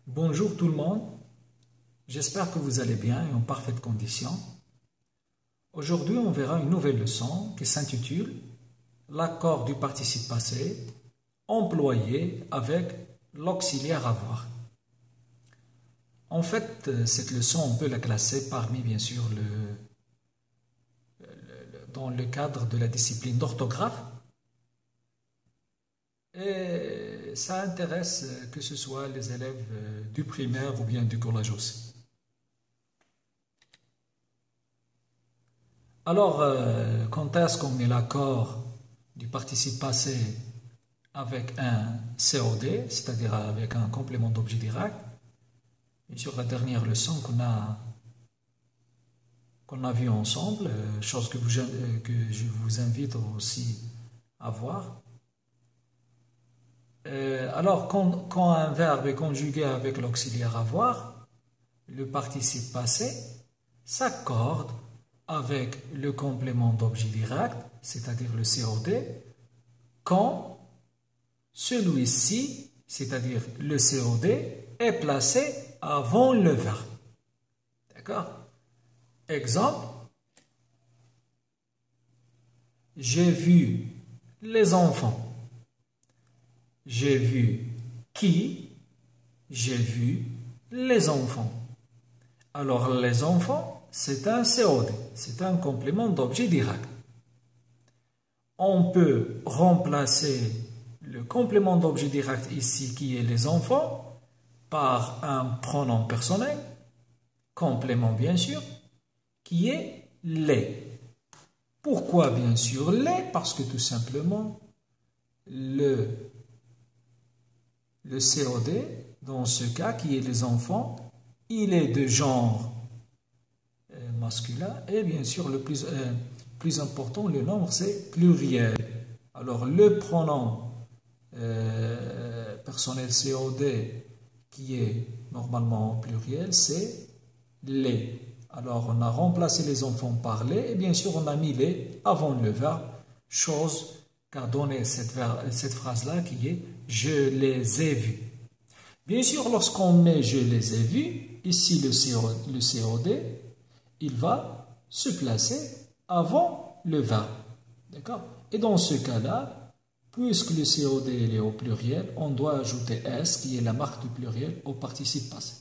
Bonjour tout le monde, j'espère que vous allez bien et en parfaite condition. Aujourd'hui, on verra une nouvelle leçon qui s'intitule l'accord du participe passé employé avec l'auxiliaire avoir. En fait, cette leçon, on peut la classer parmi, bien sûr, dans le cadre de la discipline d'orthographe. Et ça intéresse que ce soit les élèves du primaire ou bien du collège aussi. Alors, quand est-ce qu'on met l'accord du participe passé avec un COD, c'est-à-dire avec un complément d'objet direct? Et sur la dernière leçon qu'on a vue ensemble, chose que je vous invite aussi à voir. Alors, quand un verbe est conjugué avec l'auxiliaire avoir, le participe passé s'accorde avec le complément d'objet direct, c'est-à-dire le COD, quand celui-ci, c'est-à-dire le COD, est placé avant le verbe. D'accord? Exemple, j'ai vu les enfants. J'ai vu qui? J'ai vu les enfants. Alors, les enfants, c'est un COD, c'est un complément d'objet direct. On peut remplacer le complément d'objet direct ici, qui est les enfants, par un pronom personnel, complément bien sûr, qui est les. Pourquoi bien sûr les? Parce que tout simplement, le COD, dans ce cas, qui est les enfants, il est de genre masculin et bien sûr le plus important, le nombre, c'est pluriel. Alors le pronom personnel COD qui est normalement pluriel, c'est les. Alors on a remplacé les enfants par les et bien sûr on a mis les avant le verbe, chose qu'a donné cette phrase-là qui est « je les ai vus ». Bien sûr, lorsqu'on met « je les ai vus », ici le COD, il va se placer avant le verbe. D'accord? Et dans ce cas-là, puisque le COD est au pluriel, on doit ajouter S, qui est la marque du pluriel, au participe passé.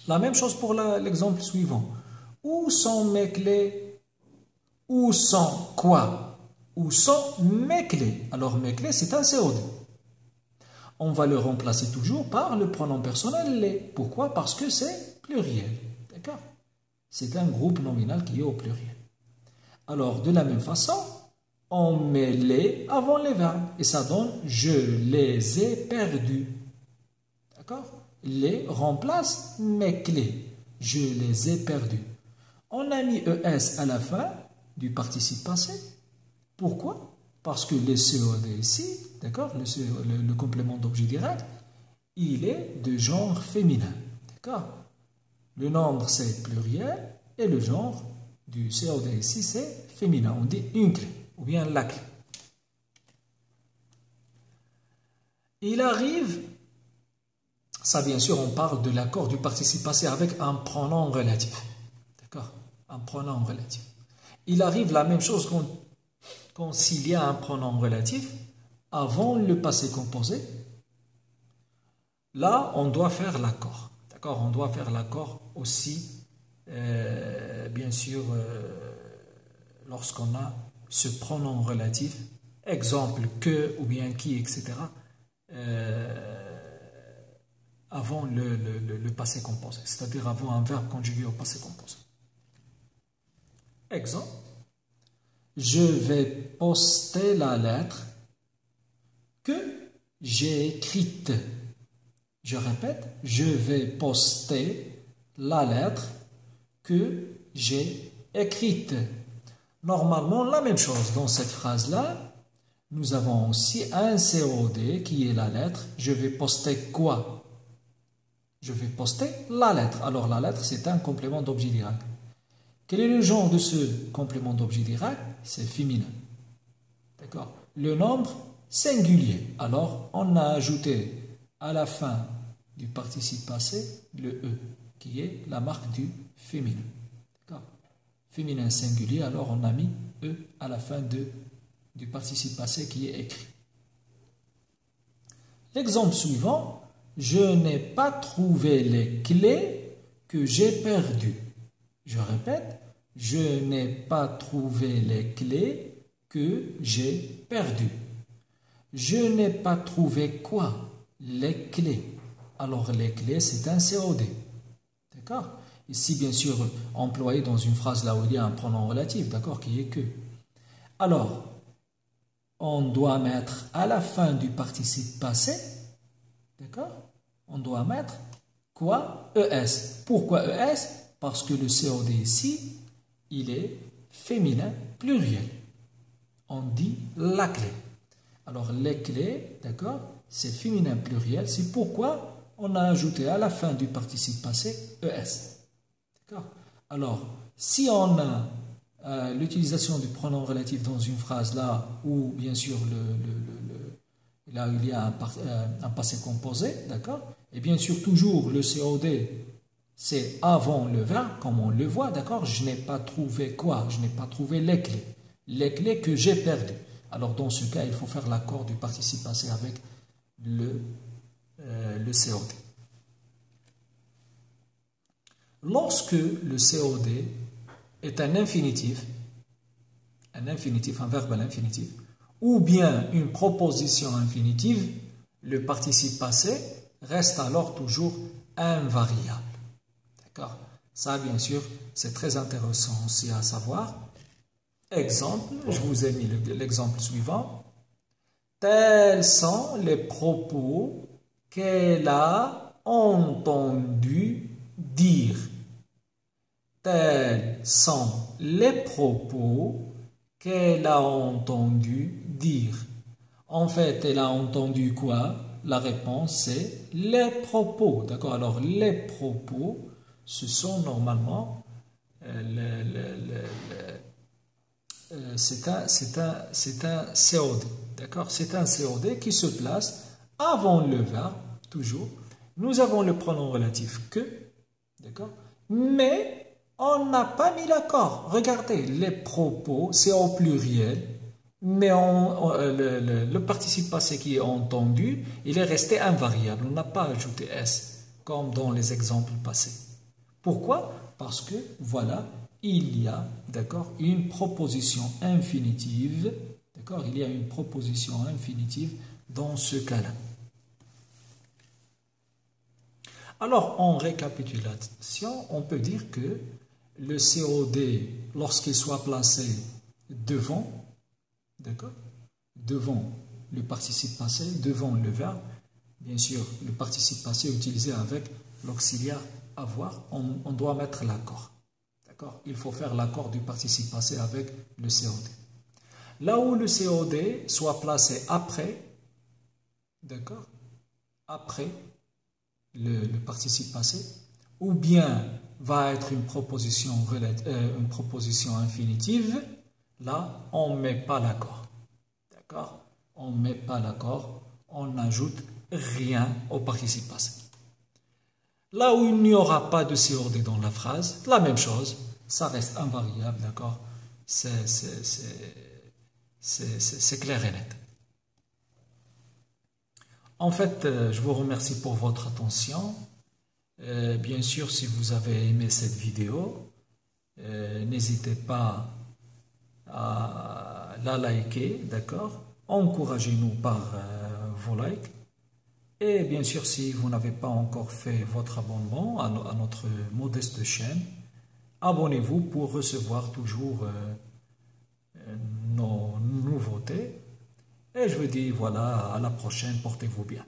La même chose pour l'exemple suivant. Où sont mes clés? Où sont quoi? Où sont mes clés? Alors mes clés, c'est un COD. On va le remplacer toujours par le pronom personnel les. Pourquoi? Parce que c'est pluriel. D'accord? C'est un groupe nominal qui est au pluriel. Alors, de la même façon, on met les avant les verbes. Et ça donne « je les ai perdus ». D'accord? Les remplace mes clés. Je les ai perdus. On a mis ES à la fin du participe passé. Pourquoi? Parce que le COD ici, d'accord, le complément d'objet direct, il est de genre féminin. D'accord? Le nombre, c'est pluriel et le genre du COD ici, c'est féminin. On dit une clé ou bien la clé. Il arrive, ça bien sûr, on parle de l'accord du participe passé avec un pronom relatif. D'accord? Un pronom relatif. Il arrive la même chose quand s'il y a un pronom relatif avant le passé composé. Là, on doit faire l'accord. D'accord? On doit faire l'accord aussi, bien sûr, lorsqu'on a ce pronom relatif, exemple que ou bien qui, etc., avant le passé composé, c'est-à-dire avant un verbe conjugué au passé composé. Exemple, je vais poster la lettre que j'ai écrite. Je répète, je vais poster la lettre que j'ai écrite. Normalement, la même chose dans cette phrase-là. Nous avons aussi un COD qui est la lettre. Je vais poster quoi? Je vais poster la lettre. Alors la lettre, c'est un complément d'objet direct. Quel est le genre de ce complément d'objet direct? C'est féminin. D'accord? Le nombre singulier. Alors, on a ajouté à la fin du participe passé, le E, qui est la marque du féminin. D'accord? Féminin singulier, alors on a mis E à la fin du participe passé qui est écrit. L'exemple suivant, je n'ai pas trouvé les clés que j'ai perdues. Je répète, je n'ai pas trouvé les clés que j'ai perdues. Je n'ai pas trouvé quoi? Les clés. Alors les clés, c'est un COD. D'accord? Ici, bien sûr, employé dans une phrase là où il y a un pronom relatif, d'accord, qui est que. Alors, on doit mettre à la fin du participe passé, d'accord? On doit mettre quoi? ES. Pourquoi ES? Parce que le COD ici, il est féminin pluriel. On dit la clé. Alors, les clés, d'accord, c'est féminin pluriel. C'est pourquoi on a ajouté à la fin du participe passé ES. D'accord? Alors, si on a l'utilisation du pronom relatif dans une phrase là où, bien sûr, là où il y a un passé composé, d'accord? Et bien sûr, toujours le COD, c'est avant le verbe, comme on le voit, d'accord? Je n'ai pas trouvé quoi? Je n'ai pas trouvé les clés. Les clés que j'ai perdues. Alors, dans ce cas, il faut faire l'accord du participe passé avec le COD. Lorsque le COD est un infinitif, un verbe à l'infinitif, ou bien une proposition infinitive, le participe passé reste alors toujours invariable. D'accord? Ça, bien sûr, c'est très intéressant aussi à savoir. Exemple, je vous ai mis l'exemple suivant. Tels sont les propos qu'elle a entendu dire. Tels sont les propos qu'elle a entendu dire. En fait, elle a entendu quoi? La réponse, c'est les propos. D'accord? Alors, les propos, ce sont normalement c'est un COD. D'accord? C'est un COD qui se place avant le verbe, toujours. Nous avons le pronom relatif que. D'accord? Mais on n'a pas mis l'accord. Regardez, les propos, c'est au pluriel, mais le participe passé qui est entendu, il est resté invariable. On n'a pas ajouté S, comme dans les exemples passés. Pourquoi? Parce que, voilà, il y a, d'accord, une proposition infinitive, d'accord, il y a une proposition infinitive dans ce cas-là. Alors, en récapitulation, on peut dire que le COD, lorsqu'il soit placé devant, d'accord, devant le participe passé, devant le verbe, bien sûr, le participe passé utilisé avec l'auxiliaire avoir, on doit mettre l'accord. D'accord? Il faut faire l'accord du participe passé avec le COD. Là où le COD soit placé après, d'accord, après le participe passé, ou bien va être une proposition infinitive, là, on ne met pas l'accord. D'accord? On ne met pas l'accord, on n'ajoute rien au participe passé. Là où il n'y aura pas de COD dans la phrase, la même chose, ça reste invariable, d'accord? C'est clair et net. En fait, je vous remercie pour votre attention. Bien sûr, si vous avez aimé cette vidéo, n'hésitez pas à la liker, d'accord? Encouragez-nous par vos likes. Et bien sûr, si vous n'avez pas encore fait votre abonnement à notre modeste chaîne, abonnez-vous pour recevoir toujours nos nouveautés. Et je vous dis voilà, à la prochaine, portez-vous bien.